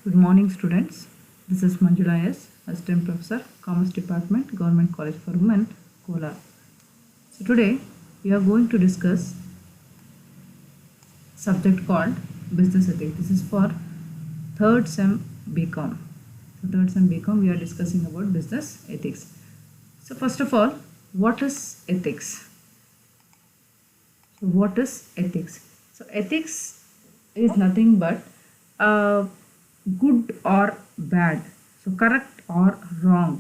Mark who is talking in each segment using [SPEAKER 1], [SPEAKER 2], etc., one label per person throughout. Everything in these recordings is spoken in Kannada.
[SPEAKER 1] Good morning, students. This is Manjula S., Assistant Professor, Commerce Department, Government College for Women, Kolar. So today we are going to discuss subject called Business Ethics. This is for third sem BCom. So third sem BCom we are discussing about business ethics. So first of all, what is ethics? So what is ethics? So ethics is nothing but good or bad, so correct or wrong.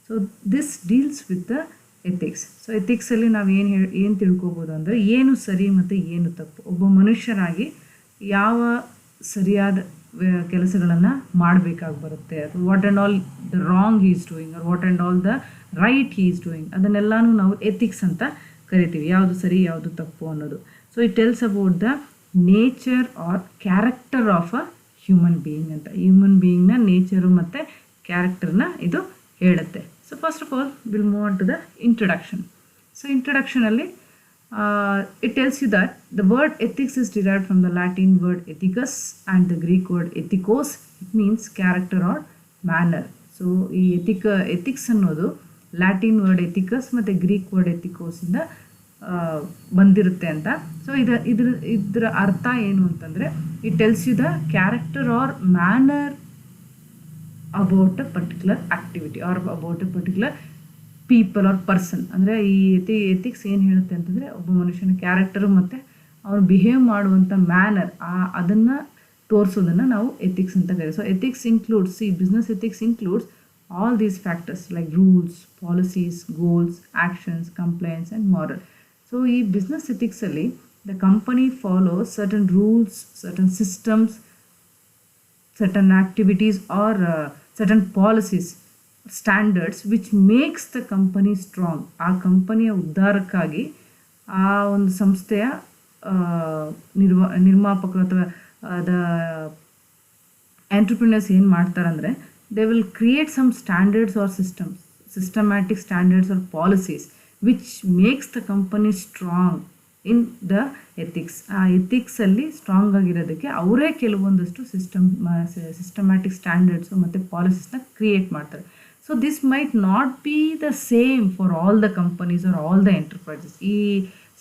[SPEAKER 1] So this deals with the ethics. So ethics ಅಲ್ಲಿ ನಾವು ಏನು ತಿಳ್ಕೊಬೋದು ಅಂದರೆ ಏನು ಸರಿ ಮತ್ತು ಏನು ತಪ್ಪು, ಒಬ್ಬ ಮನುಷ್ಯರಾಗಿ ಯಾವ ಸರಿಯಾದ ಕೆಲಸಗಳನ್ನು ಮಾಡಬೇಕಾಗಿ ಬರುತ್ತೆ, ಅಥವಾ what and all the wrong he is doing or what and all the right he is doing, ಅದನ್ನೆಲ್ಲನೂ ನಾವು ಎಥಿಕ್ಸ್ ಅಂತ ಕರಿತೀವಿ. ಯಾವುದು ಸರಿ ಯಾವುದು ತಪ್ಪು ಅನ್ನೋದು. So it tells about the nature or character of a human being ಅಂತ. ಹ್ಯೂಮನ್ ಬೀಯಿಂಗ್ನ ನೇಚರು ಮತ್ತು ಕ್ಯಾರೆಕ್ಟರ್ನ ಇದು ಹೇಳುತ್ತೆ. So first of all will move on to the introduction. So ಇಂಟ್ರಡಕ್ಷನಲ್ಲಿ it tells you that the word ethics is derived from the Latin word ethicus and the Greek word ethikos. It means character or manner. So ಈ ethics ಅನ್ನೋದು ಲ್ಯಾಟಿನ್ ವರ್ಡ್ ಎಥಿಕಸ್ ಮತ್ತು ಗ್ರೀಕ್ ವರ್ಡ್ ಎಥಿಕೋಸಿಂದ ಬಂದಿರುತ್ತೆ ಅಂತ. ಸೊ ಇದರ ಅರ್ಥ ಏನು ಅಂತಂದರೆ it tells you the character or manner about a particular activity or about a particular people or person. ಅಂದರೆ ಈ ಎಥಿಕ್ಸ್ ಏನು ಹೇಳುತ್ತೆ ಅಂತಂದರೆ ಒಬ್ಬ ಮನುಷ್ಯನ ಕ್ಯಾರೆಕ್ಟರು ಮತ್ತು ಅವನು ಬಿಹೇವ್ ಮಾಡುವಂಥ ಮ್ಯಾನರ್ ಅದನ್ನು ತೋರಿಸೋದನ್ನು ನಾವು ಎಥಿಕ್ಸ್ ಅಂತ ಕರೀತೀವಿ. So ethics includes business ethics includes all these factors like rules, policies, goals, actions, compliance and moral. So ಈ business ethics ಅಲ್ಲಿ the company follows certain rules, certain systems, certain activities or certain policies, standards which makes the company strong. ಆ ಕಂಪನಿಯ ಉದ್ಧಾರಕ್ಕಾಗಿ ಆ ಒಂದು ಸಂಸ್ಥೆಯ ನಿರ್ಮಾಪಕರು ಅಥವಾ ದ ಎಂಟರ್ಪ್ರಿನರ್ಸ್ ಏನು ಮಾಡ್ತಾರಂದರೆ they will create some standards or systems, systematic standards or policies which makes the company strong in the ethics. ಆ ಎಥಿಕ್ಸಲ್ಲಿ ಸ್ಟ್ರಾಂಗ್ ಆಗಿರೋದಕ್ಕೆ ಅವರೇ ಕೆಲವೊಂದಷ್ಟು ಸಿಸ್ಟಮ್ಯಾಟಿಕ್ ಸ್ಟ್ಯಾಂಡರ್ಡ್ಸು ಮತ್ತು ಪಾಲಿಸೀಸ್ನ ಕ್ರಿಯೇಟ್ ಮಾಡ್ತಾರೆ. So this might not be the same for all the companies are all the enterprises. ಈ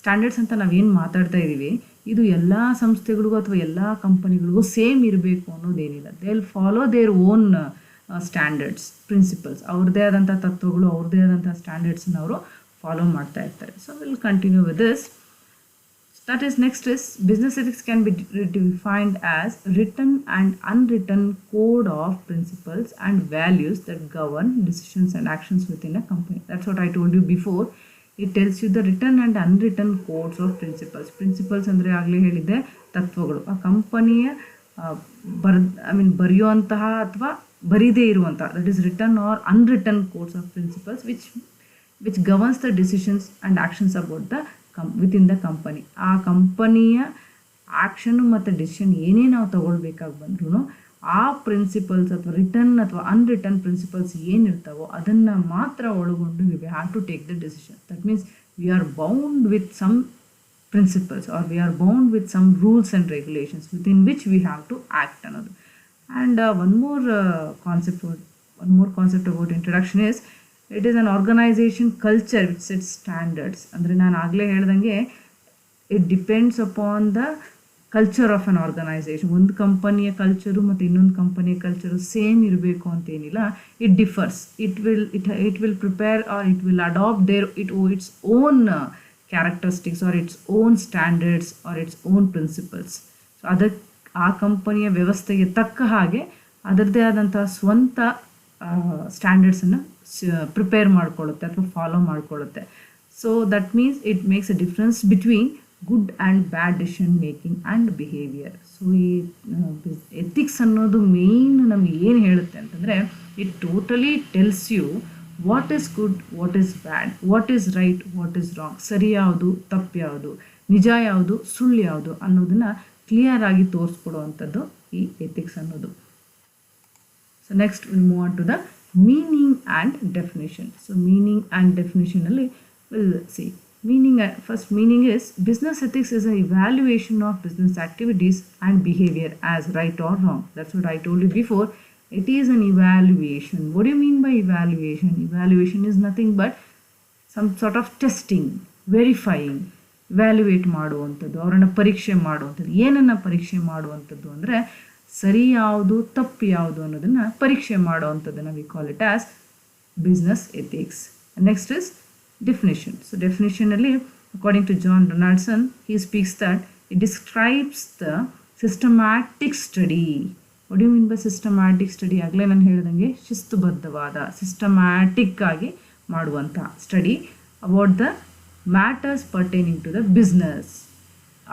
[SPEAKER 1] ಸ್ಟ್ಯಾಂಡರ್ಡ್ಸ್ ಅಂತ ನಾವೇನು ಮಾತಾಡ್ತಾ ಇದ್ದೀವಿ ಇದು ಎಲ್ಲ ಸಂಸ್ಥೆಗಳಿಗೂ ಅಥವಾ ಎಲ್ಲ ಕಂಪನಿಗಳಿಗೂ ಸೇಮ್ ಇರಬೇಕು ಅನ್ನೋದೇನಿಲ್ಲ. They will follow their own standards, principles, ಅವ್ರದ್ದೇ ಆದಂಥ ತತ್ವಗಳು, ಅವ್ರದ್ದೇ ಆದಂಥ ಸ್ಟ್ಯಾಂಡರ್ಡ್ಸನ್ನ ಅವರು ಫಾಲೋ ಮಾಡ್ತಾ ಇರ್ತಾರೆ. So will continue with this. That is, next is business ethics can be defined as written and unwritten code of principles and values that govern decisions and actions within a company. That's what I told you before. It tells you the written and unwritten codes of principles. Principles ಅಂದರೆ ಆಗಲೇ ಹೇಳಿದ್ದೆ ತತ್ವಗಳು. ಆ ಕಂಪನಿಯ ಬರೆಯುವಂತಹ ಅಥವಾ ಬರೀದೇ ಇರುವಂಥ, that is written or unwritten codes of principles which governs the decisions and actions about the within the company. ಆ ಕಂಪನಿಯ ಆ್ಯಕ್ಷನು ಮತ್ತು ಡಿಸಿಷನ್ ಏನೇ ನಾವು ತಗೊಳ್ಬೇಕಾಗಿ ಬಂದ್ರೂ ಆ ಪ್ರಿನ್ಸಿಪಲ್ಸ್ ಅಥವಾ ರಿಟರ್ನ್ ಅಥವಾ ಅನ್ರಿಟರ್ನ್ ಪ್ರಿನ್ಸಿಪಲ್ಸ್ ಏನಿರ್ತಾವೋ ಅದನ್ನು ಮಾತ್ರ ಒಳಗೊಂಡು we have to take the decision. That means we are bound with some principles or we are bound with some rules and regulations within which we have to act ಅನ್ನೋದು. And one more concept about introduction is it is an organization culture which sets standards. ಅಂದರೆ ನಾನು ಆಗಲೇ ಹೇಳ್ದಂಗೆ it depends upon the culture of an organization. ಒಂದು ಕಂಪನಿಯ ಕಲ್ಚರು ಮತ್ತು ಇನ್ನೊಂದು ಕಂಪನಿಯ ಕಲ್ಚರು ಸೇಮ್ ಇರಬೇಕು ಅಂತೇನಿಲ್ಲ. It differs. It will prepare or it will adapt its own characteristics or its own standards or its own principles. So ಅದಕ್ಕೆ ಆ ಕಂಪನಿಯ ವ್ಯವಸ್ಥೆಗೆ ತಕ್ಕ ಹಾಗೆ ಅದರದ್ದೇ ಆದಂಥ ಸ್ವಂತ ಸ್ಟ್ಯಾಂಡರ್ಡ್ಸನ್ನು ಪ್ರಿಪೇರ್ ಮಾಡಿಕೊಳ್ಳುತ್ತೆ ಅಥವಾ ಫಾಲೋ ಮಾಡಿಕೊಳ್ಳುತ್ತೆ. So that means it makes a difference between good and bad decision making and behaviour. So ಈ ಎಥಿಕ್ಸ್ ಅನ್ನೋದು ಮೇಯ್ನ್ ನಮ್ಗೆ ಏನು ಹೇಳುತ್ತೆ ಅಂತಂದರೆ it totally tells you what is good, what is bad, what is right, what is wrong, ಸರಿ ಯಾವುದು, ತಪ್ಪು ಯಾವುದು, ನಿಜ ಯಾವುದು, ಸುಳ್ಳು ಯಾವುದು ಅನ್ನೋದನ್ನು ಕ್ಲಿಯರ್ ಆಗಿ ತೋರಿಸ್ಕೊಡುವಂಥದ್ದು ಈ ಎಥಿಕ್ಸ್ ಅನ್ನೋದು. So next will move on to the meaning and definition. So meaning and ಡೆಫಿನೇಷನಲ್ಲಿ will see First meaning is business ethics is an evaluation of business activities and behavior as right or wrong. That's what I told you before. It is an evaluation. What do you mean by evaluation? Evaluation is nothing but some sort of testing, verifying, ವ್ಯಾಲ್ಯುವೇಟ್ ಮಾಡುವಂಥದ್ದು, ಅವರನ್ನು ಪರೀಕ್ಷೆ ಮಾಡುವಂಥದ್ದು. ಏನನ್ನು ಪರೀಕ್ಷೆ ಮಾಡುವಂಥದ್ದು ಅಂದರೆ ಸರಿ ಯಾವುದು ತಪ್ಪು ಯಾವುದು ಅನ್ನೋದನ್ನು ಪರೀಕ್ಷೆ ಮಾಡುವಂಥದ್ದನ್ನು we call it as business ethics. Next is definition. So ಡೆಫಿನಿಷನಲ್ಲಿ according to John Donaldson, he speaks that it describes the systematic study. What you mean by systematic study? ಆಗಲೇ ನಾನು ಹೇಳಿದಂಗೆ ಶಿಸ್ತುಬದ್ಧವಾದ, ಸಿಸ್ಟಮ್ಯಾಟಿಕ್ ಆಗಿ ಮಾಡುವಂಥ study about the matters pertaining to the business.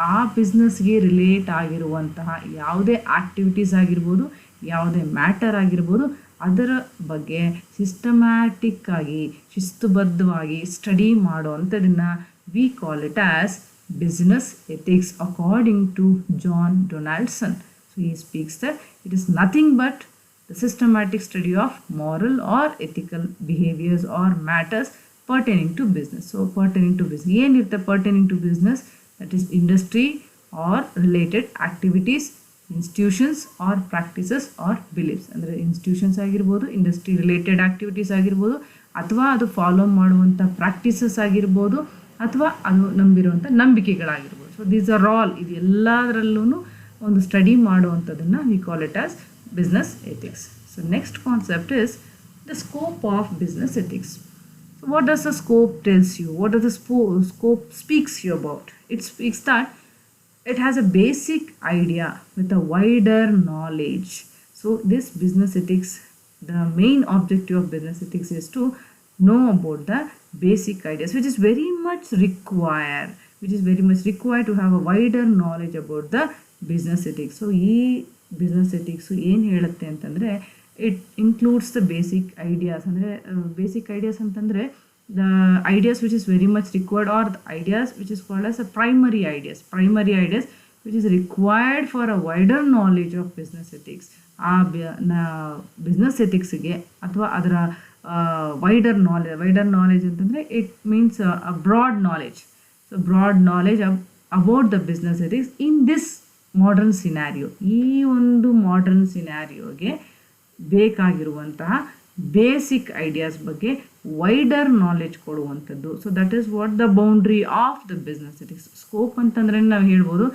[SPEAKER 1] ಆ ಬಿಸ್ನೆಸ್ಗೆ ರಿಲೇಟ್ ಆಗಿರುವಂತಹ ಯಾವುದೇ ಆ್ಯಕ್ಟಿವಿಟೀಸ್ ಆಗಿರ್ಬೋದು, ಯಾವುದೇ ಮ್ಯಾಟರ್ ಆಗಿರ್ಬೋದು, ಅದರ ಬಗ್ಗೆ ಸಿಸ್ಟಮ್ಯಾಟಿಕ್ ಆಗಿ ಶಿಸ್ತುಬದ್ಧವಾಗಿ ಸ್ಟಡಿ ಮಾಡೋವಂಥದ್ದನ್ನು we call it as business ethics according to John Donaldson. So he speaks that it is nothing but the systematic study of moral or ethical behaviors or matters pertaining to business. So pertaining to business, ಏನಿರುತ್ತೆ pertaining to business? That is industry or related activities, institutions or practices or beliefs. ಅಂದರೆ ಇನ್ಸ್ಟಿಟ್ಯೂಷನ್ಸ್ ಆಗಿರ್ಬೋದು, ಇಂಡಸ್ಟ್ರಿ ರಿಲೇಟೆಡ್ ಆ್ಯಕ್ಟಿವಿಟೀಸ್ ಆಗಿರ್ಬೋದು, ಅಥವಾ ಅದು ಫಾಲೋ ಮಾಡುವಂಥ ಪ್ರಾಕ್ಟೀಸಸ್ ಆಗಿರ್ಬೋದು, ಅಥವಾ ಅದು ನಂಬಿರುವಂಥ ನಂಬಿಕೆಗಳಾಗಿರ್ಬೋದು. ಸೊ ದೀಸ್ ಆರ್ ಆಲ್, ಇದು ಎಲ್ಲದರಲ್ಲೂ ಒಂದು ಸ್ಟಡಿ ಮಾಡುವಂಥದ್ದನ್ನು we call it as business ethics. So next concept is the scope of business ethics. So what does the scope tells you? What does the scope speaks you about? It speaks that it has a basic idea with a wider knowledge. So this business ethics, the main objective of business ethics is to know about the basic ideas, which is very much required to have a wider knowledge about the business ethics. So ಈ business ethics ಏನು ಹೇಳುತ್ತೆ ಅಂತಂದರೆ, it includes the basic ideas. ಅಂದರೆ basic ideas ಅಂತಂದರೆ the ideas which is very much required, or the ideas which is called as a primary ideas which is required for a wider knowledge of business ethics. ಆ ಬಿಸ್ನೆಸ್ ಎಥಿಕ್ಸ್ಗೆ ಅಥವಾ ಅದರ ವೈಡರ್ ನಾಲೆಜ್ ಅಂತಂದರೆ it means a broad knowledge. So broad knowledge about the business ethics in this modern scenario. ಈ ಒಂದು ಮಾಡರ್ನ್ ಸಿನಾರಿಯೋಗೆ ಬೇಕಾಗಿರುವಂತಹ ಬೇಸಿಕ್ ಐಡಿಯಾಸ್ ಬಗ್ಗೆ ವೈಡರ್ ನಾಲೆಜ್ ಕೊಡುವಂಥದ್ದು. So that is what the boundary of the business ethics. Scope ಅಂತಂದ್ರೆ ನಾವು ಹೇಳ್ಬೋದು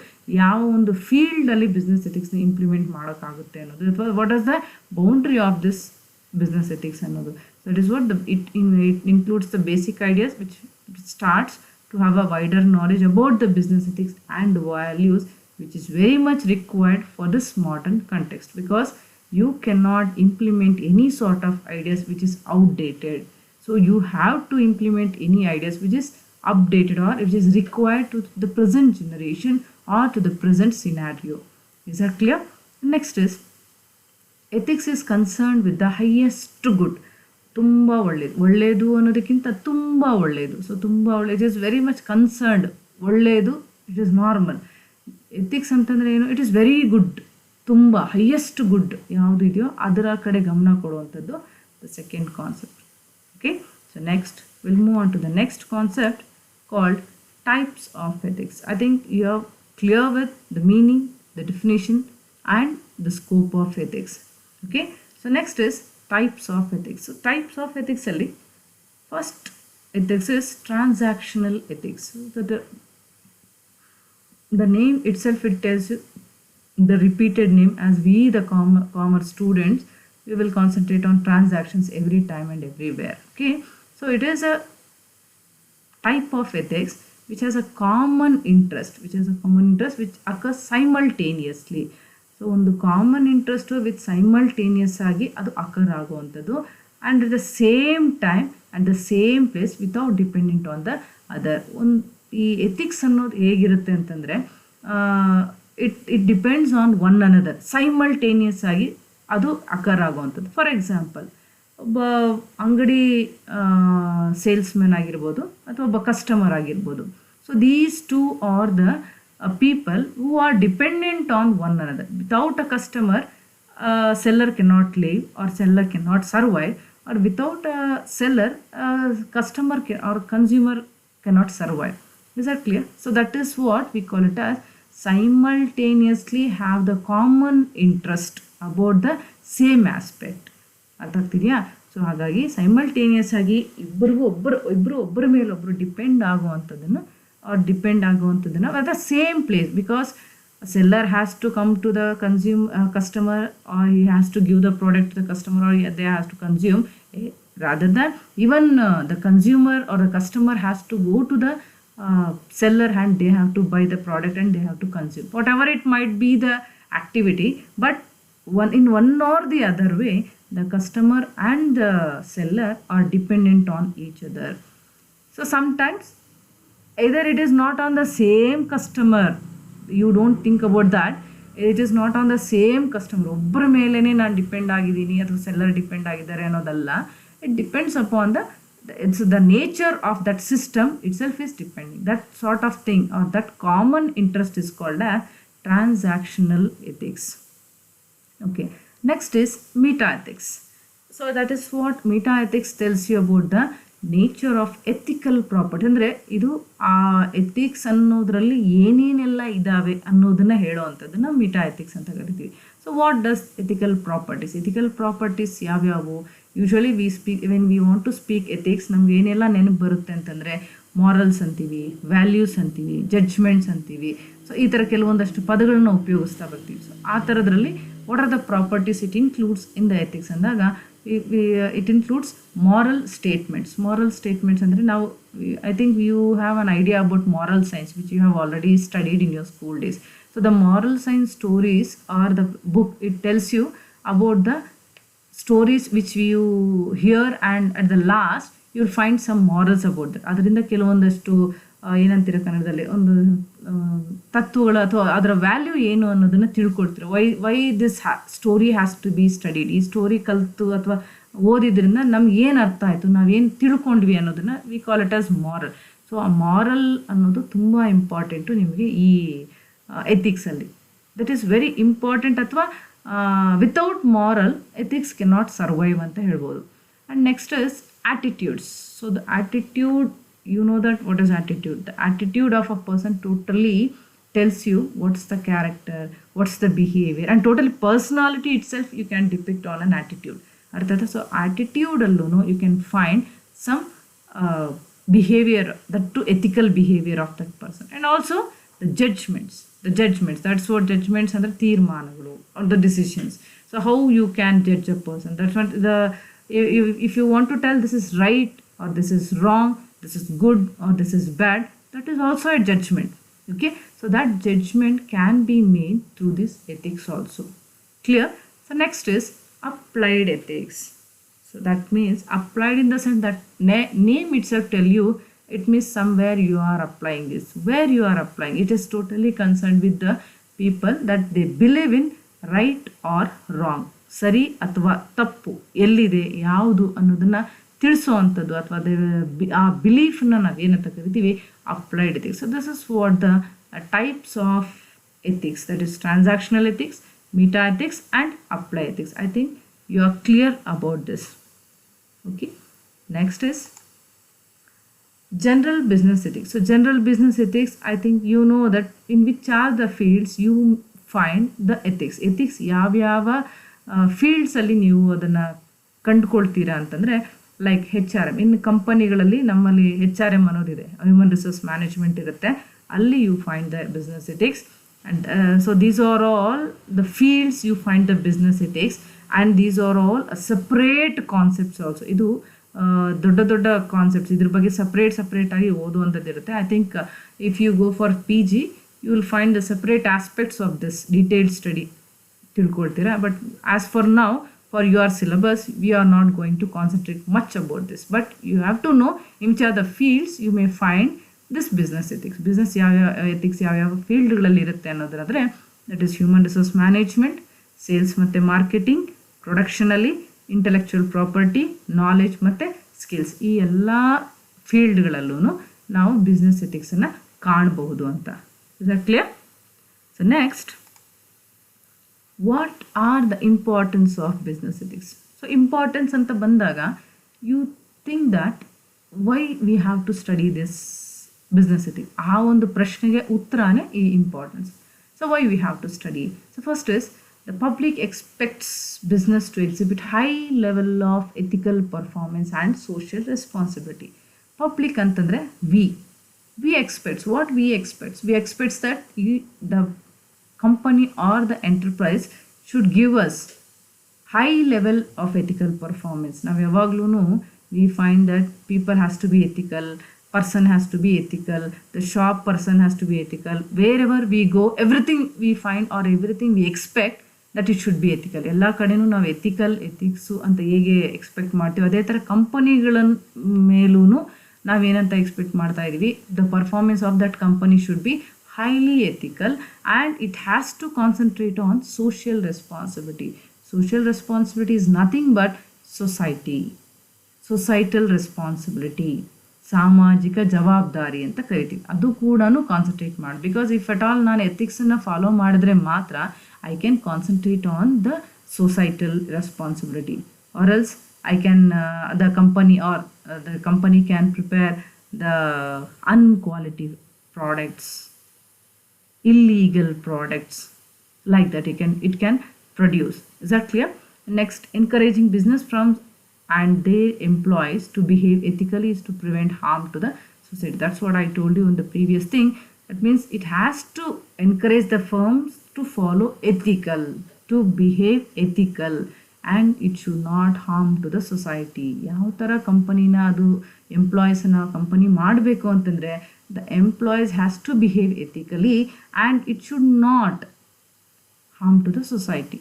[SPEAKER 1] ಯಾವ ಒಂದು ಫೀಲ್ಡಲ್ಲಿ ಬಿಸ್ನೆಸ್ ಎಥಿಕ್ಸ್ನ ಇಂಪ್ಲಿಮೆಂಟ್ ಮಾಡೋಕ್ಕಾಗುತ್ತೆ ಅನ್ನೋದು, ಅಥವಾ what is the boundary of this business ethics ಅನ್ನೋದು. So it is what it includes the basic ideas which starts to have a wider knowledge about the business ethics and values which is very much required for this modern context, because you cannot implement any sort of ideas which is outdated. So you have to implement any ideas which is updated or which is required to the present generation or to the present scenario. Is that clear? Next is ethics is concerned with the highest good. ತುಂಬ ಒಳ್ಳೆಯದು ಅನ್ನೋದಕ್ಕಿಂತ ತುಂಬ ಒಳ್ಳೆಯದು. ಸೊ ತುಂಬ ಒಳ್ಳೆಯದು, it is very much concerned. ಒಳ್ಳೆಯದು ಇಟ್ ಈಸ್ ನಾರ್ಮಲ್. ಎಥಿಕ್ಸ್ ಅಂತಂದರೆ ಏನು? ಇಟ್ ಈಸ್ ವೆರಿ ಗುಡ್, ತುಂಬ ಹೈಯೆಸ್ಟ್ ಗುಡ್ ಯಾವುದು ಇದೆಯೋ ಅದರ ಕಡೆ ಗಮನ ಕೊಡುವಂಥದ್ದು the second concept. Okay, so next will move on to the next concept called types of ethics. I think you are clear with the meaning, the definition and the scope of ethics. Okay, so next is types of ethics. So types of ಎಥಿಕ್ಸಲ್ಲಿ first ethics is transactional ethics. So the name itself, it tells you the repeated name. As we the commerce students, we will concentrate on transactions every time and everywhere. Okay, so it is a type of ethics which has a common interest, which occurs simultaneously. So ಒಂದು ಕಾಮನ್ ಇಂಟ್ರೆಸ್ಟ್ ವಿತ್ ಸೈಮಲ್ಟೇನಿಯಸ್ ಆಗಿ ಅದು ಅಕರ್ ಆಗುವಂಥದ್ದು, and at the same time at the same place without dependent on the other. ಈ ಎಥಿಕ್ಸ್ ಅನ್ನೋದು ಹೇಗಿರುತ್ತೆ ಅಂತಂದರೆ, it depends on one another. Simultaneous ಆಗಿ ಅದು ಅಕರ್ ಆಗುವಂಥದ್ದು. ಫಾರ್ ಎಕ್ಸಾಂಪಲ್, ಒಬ್ಬ ಅಂಗಡಿ ಸೇಲ್ಸ್ಮೆನ್ ಆಗಿರ್ಬೋದು ಅಥವಾ ಒಬ್ಬ ಕಸ್ಟಮರ್ ಆಗಿರ್ಬೋದು. So these two are the people who are dependent on one another. Without a customer, seller cannot live or seller cannot survive, or without a seller, customer or consumer cannot survive. Is that clear? So that is what we call it as simultaneously have the common interest about the same aspect. ಅರ್ಥ ಆಗ್ತಿದೆಯಾ? ಸೊ ಹಾಗಾಗಿ ಸೈಮಲ್ಟೇನಿಯಸ್ ಆಗಿ ಒಬ್ಬರ ಮೇಲೆ ಒಬ್ಬರು depend ಆಗುವಂಥದ್ದನ್ನು at the same place, because a seller has to come to the customer, or he has to give the product to the customer, or they has to consume, rather than even the consumer or the customer has to go to the seller and they have to buy the product and they have to consume whatever it might be the activity, but in one or the other way the customer and the seller are dependent on each other. So sometimes either it is not on the same customer, you don't think about that, it is not on the same customer, ಒಬ್ಬರ ಮೇಲೇ ನಾನು ಡಿಪೆಂಡ್ ಆಗಿದ್ದೀನಿ ಅಥವಾ ಸೆಲ್ಲರ್ ಡಿಪೆಂಡ್ ಆಗಿದ್ದಾರೆ ಅನ್ನೋದಲ್ಲ. It depends upon it's the nature of that system itself is depending. That sort of thing or that common interest is called as transactional ethics. Okay, next is meta ethics. So that is what meta ethics tells you about the nature of ethical property. ಅಂದರೆ ಇದು ಆ ಎಥಿಕ್ಸ್ ಅನ್ನೋದ್ರಲ್ಲಿ ಏನೇನೆಲ್ಲ ಇದ್ದಾವೆ ಅನ್ನೋದನ್ನ ಹೇಳೋವಂಥದ್ದನ್ನ ಮಿಟಾ ಎಥಿಕ್ಸ್ ಅಂತ ಕರಿತೀವಿ. So what does ethical properties ಯಾವ್ಯಾವು? Usually when we want to speak ethics ನಮ್ಗೆ ಏನೆಲ್ಲ ನೆನಪು ಬರುತ್ತೆ ಅಂತಂದರೆ ಮಾರಲ್ಸ್ ಅಂತೀವಿ, ವ್ಯಾಲ್ಯೂಸ್ ಅಂತೀವಿ, ಜಡ್ಜ್ಮೆಂಟ್ಸ್ ಅಂತೀವಿ. ಸೊ ಈ ಥರ ಕೆಲವೊಂದಷ್ಟು ಪದಗಳನ್ನ ಉಪಯೋಗಿಸ್ತಾ ಬರ್ತೀವಿ. ಸೊ ಆ ಥರದ್ರಲ್ಲಿ what are the properties it includes in the ethics ಅಂದಾಗ it includes moral statements. ಅಂದರೆ ನಾವು I think you have an idea about moral science, which you have already studied in your school days. So the moral science stories are the book. It tells you about the stories which you hear, and at the last you will find some morals about that. ಅದರಿಂದ ಕೆಲವೊಂದಷ್ಟು ಏನಂತೀರ ಕನ್ನಡದಲ್ಲಿ ಒಂದು ತತ್ವಗಳು ಅಥವಾ ಅದರ ವ್ಯಾಲ್ಯೂ ಏನು ಅನ್ನೋದನ್ನು ತಿಳ್ಕೊಳ್ತೀರ. Why this story has to be studied. ಈ ಸ್ಟೋರಿ ಕಲಿತು ಅಥವಾ ಓದಿದ್ರಿಂದ ನಮ್ಗೆ ಏನು ಅರ್ಥ ಆಯಿತು, ನಾವೇನು ತಿಳ್ಕೊಂಡ್ವಿ ಅನ್ನೋದನ್ನು we call it as moral. So ಆ ಮಾರಲ್ ಅನ್ನೋದು ತುಂಬ ಇಂಪಾರ್ಟೆಂಟು ನಿಮಗೆ ಈ ಎಥಿಕ್ಸಲ್ಲಿ. That is very important. ಅಥವಾ without moral ethics can not survive ಅಂತ ಹೇಳ್ಬೋದು. And next is attitudes. So the attitude, you know that what is attitude. The attitude of a person totally tells you what's the character, what's the behavior, and totally personality itself you can depict on an attitude. So attitude alone you can find some behavior, that to ethical behavior of that person. And also the judgments, that's what judgments and the ತೀರ್ಮಾನಗಳು or the decisions. So how you can judge a person, that's what if you want to tell this is right or this is wrong, this is good or this is bad, that is also a judgment. Okay, so that judgment can be made through this ethics also. Clear? So next is applied ethics. So that means applied in the sense that name itself tell you, it means somewhere you are applying this. Where you are applying, it is totally concerned with the people that they believe in right or wrong. ಸರಿ ಅಥವಾ ತಪ್ಪು ಎಲ್ಲಿದೆ ಯಾವುದು ಅನ್ನೋದನ್ನು ತಿಳಿಸೋವಂಥದ್ದು, ಅಥವಾ ಆ ಬಿಲೀಫನ್ನ ನಾವೇನಂತ ಕರಿತೀವಿ applied ethics. So this is what the types of ethics, that is transactional ethics, meta ethics and applied ethics. I think you are clear about this. Okay, next is general business ethics. So general business ethics, I think you know that in which are the fields you find the ethics. ethics ಯಾವ್ಯಾವ ಫೀಲ್ಡ್ಸಲ್ಲಿ ನೀವು ಅದನ್ನು ಕಂಡುಕೊಳ್ತೀರಾ ಅಂತಂದರೆ, ಲೈಕ್ HRM. ಇನ್ನು ಕಂಪನಿಗಳಲ್ಲಿ ನಮ್ಮಲ್ಲಿ HRM ಅನ್ನೋದಿದೆ, ಹ್ಯೂಮನ್ ರಿಸೋರ್ಸ್ ಮ್ಯಾನೇಜ್ಮೆಂಟ್ ಇರುತ್ತೆ, ಅಲ್ಲಿ you find the business ethics. And so these are all the fields you find the business ethics, and these are all separate concepts also. ಇದು ದೊಡ್ಡ ದೊಡ್ಡ ಕಾನ್ಸೆಪ್ಟ್ಸ್, ಇದ್ರ ಬಗ್ಗೆ ಸಪ್ರೇಟಾಗಿ ಓದುವಂಥದ್ದು ಇರುತ್ತೆ. I think if you go for PG you will find the separate aspects of this detailed study ತಿಳ್ಕೊಳ್ತೀರಾ. But as for now, for your syllabus, we are not going to concentrate much about this, but you have to know in which are the fields you may find this business ethics. Business ethics ಯಾವ ಫೀಲ್ಡ್ಗಳಲ್ಲಿ ಇರುತ್ತೆ ಅನ್ನೋದಾದರೆ, that is human resource management, sales ಮತ್ತು ಮಾರ್ಕೆಟಿಂಗ್, ಪ್ರೊಡಕ್ಷನಲ್ಲಿ, ಇಂಟೆಲೆಕ್ಚುವಲ್ ಪ್ರಾಪರ್ಟಿ, ನಾಲೆಜ್ ಮತ್ತು ಸ್ಕಿಲ್ಸ್. ಈ ಎಲ್ಲ ಫೀಲ್ಡ್ಗಳಲ್ಲೂ ನಾವು ಬಿಸ್ನೆಸ್ ಎಥಿಕ್ಸನ್ನು ಕಾಣಬಹುದು ಅಂತ. Is that clear? So next, what are the importance of business ethics? So importance ಅಂತ ಬಂದಾಗ you think that why we have to study this business ethics? ಆ ಒಂದು ಪ್ರಶ್ನೆಗೆ ಉತ್ತರನೇ ಈ importance. So why we have to study? So first is the public expects business to exhibit high level of ethical performance and social responsibility. Public ಅಂತಂದರೆ we expects what we expects that the company or the enterprise should give us high level of ethical performance. Now yavaglu we find that people has to be ethical, person has to be ethical, the shop person has to be ethical, wherever we go everything we find or everything we expect that it should be ethical. ಎಲ್ಲ ಕಡೆನೂ ನಾವು ಎಥಿಕ್ಸು ಅಂತ ಹೇಗೆ ಎಕ್ಸ್ಪೆಕ್ಟ್ ಮಾಡ್ತೀವಿ ಅದೇ ಥರ ಕಂಪನಿಗಳ ಮೇಲೂ ನಾವೇನಂತ ಎಕ್ಸ್ಪೆಕ್ಟ್ ಮಾಡ್ತಾ ಇದ್ದೀವಿ, the performance of that company should be highly ethical and it has to concentrate on social responsibility. Social responsibility is nothing but societal responsibility, ಸಾಮಾಜಿಕ ಜವಾಬ್ದಾರಿ ಅಂತ ಕರಿತೀವಿ. ಅದು ಕೂಡ ಕಾನ್ಸಂಟ್ರೇಟ್ ಮಾಡಿ, ಬಿಕಾಸ್ ಇಫ್ ಅಟ್ ಆಲ್ ನಾನು ಎಥಿಕ್ಸನ್ನು ಫಾಲೋ ಮಾಡಿದ್ರೆ ಮಾತ್ರ I can concentrate on the societal responsibility, or else I can the company can prepare the unquality products, illegal products, like that it can produce. Is that clear? Next, encouraging business firms and their employees to behave ethically is to prevent harm to the society. That's what I told you in the previous thing. That means it has to encourage the firms to follow ethical, to behave ethical, and it should not harm to the society. ಯಾವ ಥರ ಕಂಪನಿನ ಅದು ಎಂಪ್ಲಾಯೀಸನ್ನ ಕಂಪನಿ ಮಾಡಬೇಕು ಅಂತಂದರೆ the employees has to behave ethically and it should not harm to the society.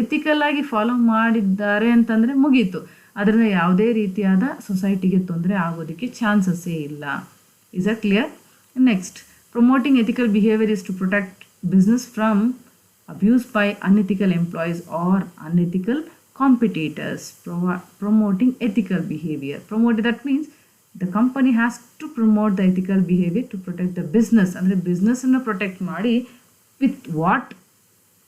[SPEAKER 1] Ethical ಆಗಿ ಫಾಲೋ ಮಾಡಿದ್ದಾರೆ ಅಂತಂದರೆ ಮುಗೀತು, ಅದರಿಂದ ಯಾವುದೇ ರೀತಿಯಾದ ಸೊಸೈಟಿಗೆ ತೊಂದರೆ ಆಗೋದಕ್ಕೆ ಚಾನ್ಸಸ್ಸೇ ಇಲ್ಲ. Is a clear? Next, promoting ethical behaviour is to protect business from abused by unethical employees or unethical competitors. Promoting ethical behavior. That means the company has to promote the ethical behavior to protect the business. Andre business anna protect ಮಾಡಿ with what,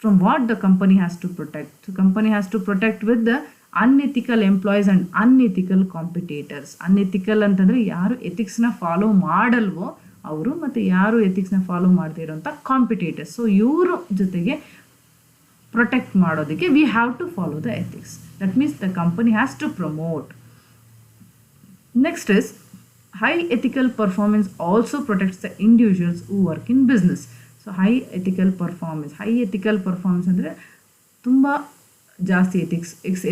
[SPEAKER 1] from what the company has to protect. So company has to protect with the unethical employees and unethical competitors. Unethical ಅಂತಂದರೆ ಯಾರು ಎಥಿಕ್ಸ್ನ ಫಾಲೋ ಮಾಡಲ್ವೋ ಅವರು, ಮತ್ತು ಯಾರು ಎಥಿಕ್ಸ್ನ ಫಾಲೋ ಮಾಡದೇ ಇರೋಂಥ ಕಾಂಪಿಟೇಟರ್ಸ್. ಸೊ ಇವರು ಜೊತೆಗೆ ಪ್ರೊಟೆಕ್ಟ್ ಮಾಡೋದಕ್ಕೆ we have to follow the ethics. That means the company has to promote. Next is high ethical performance also protects the individuals who work in business. So high ethical performance ಅಂದರೆ ತುಂಬ ಜಾಸ್ತಿ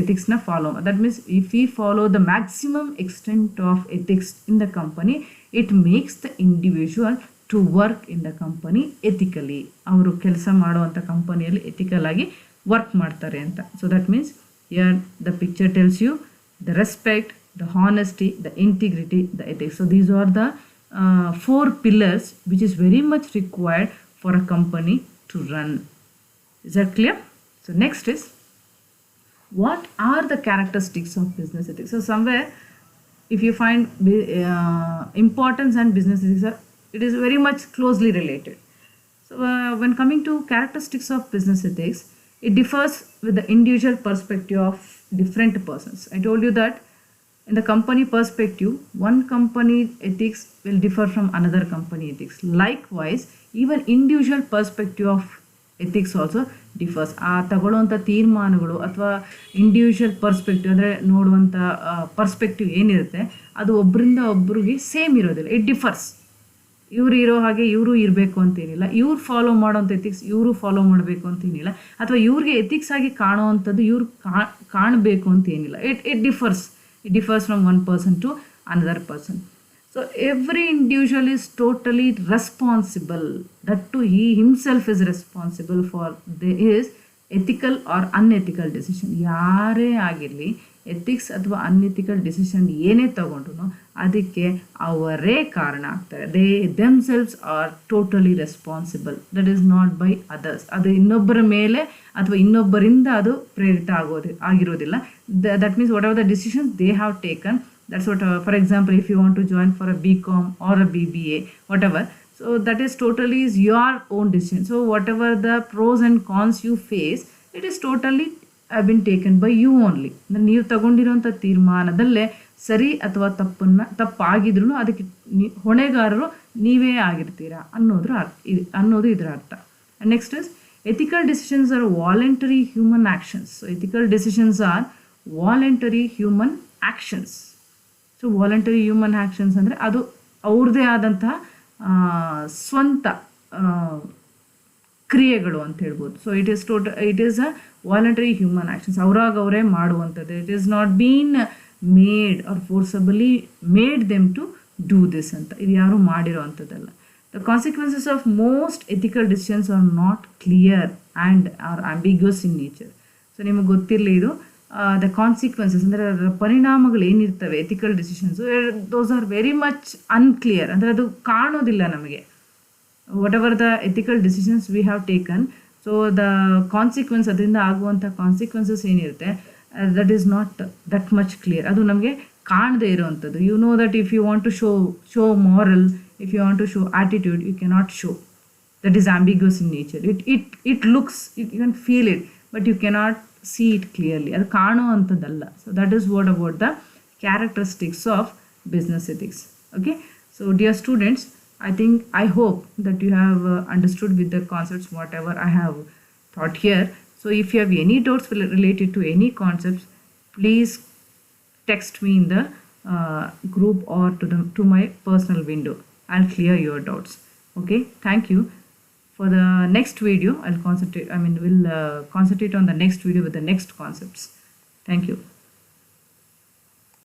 [SPEAKER 1] ಎಥಿಕ್ಸ್ನ follow. That means if we follow the maximum extent of ethics in the company, it makes the individual to work in the company ethically. ಅವರು ಕೆಲಸ ಮಾಡುವಂಥ ಕಂಪನಿಯಲ್ಲಿ ಎಥಿಕಲ್ ಆಗಿ ವರ್ಕ್ ಮಾಡ್ತಾರೆ ಅಂತ. So that means here the picture tells you the respect, the honesty, the integrity, the ethics. So these are the 4 pillars which is very much required for a company to run. Is that clear? So next is, what are the characteristics of business ethics? So somewhere if you find importance and business ethics, it is very much closely related. So when coming to characteristics of business ethics, it differs with the individual perspective of different persons. I told you that in the company perspective, one company ethics will differ from another company ethics. Likewise, even individual perspective of ethics also differs. ಆ ತಗೊಳ್ಳುವಂಥ ತೀರ್ಮಾನಗಳು ಅಥವಾ ಇಂಡಿವಿಜುವಲ್ ಪರ್ಸ್ಪೆಕ್ಟಿವ್ ಅಂದರೆ ನೋಡುವಂಥ ಪರ್ಸ್ಪೆಕ್ಟಿವ್ ಏನಿರುತ್ತೆ ಅದು ಒಬ್ಬರಿಂದ ಒಬ್ಬರಿಗೆ ಸೇಮ್ ಇರೋದಿಲ್ಲ. It differs. ಇವ್ರು ಇರೋ ಹಾಗೆ ಇವರು ಇರಬೇಕು ಅಂತೇನಿಲ್ಲ, ಇವ್ರು ಫಾಲೋ ಮಾಡೋವಂಥ ಎಥಿಕ್ಸ್ ಇವರು ಫಾಲೋ ಮಾಡಬೇಕು ಅಂತೇನಿಲ್ಲ, ಅಥವಾ ಇವ್ರಿಗೆ ಎಥಿಕ್ಸ್ ಆಗಿ ಕಾಣುವಂಥದ್ದು ಇವ್ರು ಕಾಣಬೇಕು ಅಂತೇನಿಲ್ಲ. It differs from one person to another person. So every individual is totally responsible. That too, he himself is responsible for his ethical or unethical decision. ಯಾರೇ ಆಗಿರಲಿ ಎಥಿಕ್ಸ್ ಅಥವಾ ಅನ್ಎಥಿಕಲ್ ಡಿಸಿಷನ್ ಏನೇ ತಗೊಂಡ್ರು ಅದಕ್ಕೆ ಅವರೇ ಕಾರಣ ಆಗ್ತಾರೆ. They themselves are totally responsible. That is not by others. ಅದು ಇನ್ನೊಬ್ಬರ ಮೇಲೆ ಅಥವಾ ಇನ್ನೊಬ್ಬರಿಂದ ಅದು ಪ್ರೇರಿತ ಆಗಿರೋದಿಲ್ಲ. That means what are the decisions they have taken. That's what, for example, if you want to join for a BCom or a BBA, whatever, so that is totally is your own decision. So whatever the pros and cons you face, it is totally have been taken by you only. ನೀವು ತಗೊಂಡಿರೋಂಥ ತೀರ್ಮಾನದಲ್ಲೇ ಸರಿ ಅಥವಾ ತಪ್ಪಾಗಿದ್ರೂ ಅದಕ್ಕೆ ಹೊಣೆಗಾರರು ನೀವೇ ಆಗಿರ್ತೀರಾ ಅನ್ನೋದು ಇದರ ಅರ್ಥ. Next is ethical decisions are voluntary human actions. So ethical decisions are voluntary human actions. So voluntary human actions ಅಂದರೆ ಅದು ಅವ್ರದ್ದೇ ಆದಂತಹ ಸ್ವಂತ ಕ್ರಿಯೆಗಳು ಅಂತ ಹೇಳ್ಬೋದು. So it is a voluntary human actions, ಅವರೇ ಮಾಡುವಂಥದ್ದು. It is not been made or forcibly made them to do this ಅಂತ, ಇದು ಯಾರೂ ಮಾಡಿರೋ ಅಂಥದ್ದಲ್ಲ. The consequences of most ethical decisions are not clear and are ambiguous in nature. So ನಿಮಗೆ ಗೊತ್ತಿರಲಿ ಇದು ದ ಕಾನ್ಸಿಕ್ವೆನ್ಸಸ್ ಅಂದರೆ ಅದರ ಪರಿಣಾಮಗಳು ಏನಿರ್ತವೆ ethical decisions, those are very much unclear. ಅಂದರೆ ಅದು ಕಾಣೋದಿಲ್ಲ ನಮಗೆ. Whatever the ethical decisions we have taken, so the consequence, ಅದರಿಂದ ಆಗುವಂಥ ಕಾನ್ಸಿಕ್ವೆನ್ಸಸ್ ಏನಿರುತ್ತೆ that is not that much clear. ಅದು ನಮಗೆ ಕಾಣದೇ ಇರೋವಂಥದ್ದು. You know that if you want to show moral, if you want to show attitude, you cannot show. That is ambiguous in nature. It looks, you can feel it, but you cannot see it clearly. ಅದು ಕಾಣೋ ಅಂಥದ್ದಲ್ಲ. So that is what about the characteristics of business ethics. Okay, so dear students, I hope that you have understood with the concepts whatever I have taught here. So if you have any doubts related to any concepts, please text me in the group or to my personal window. I'll clear your doubts. Okay, thank you. For the next video, we'll concentrate on the next video with the next concepts. Thank you.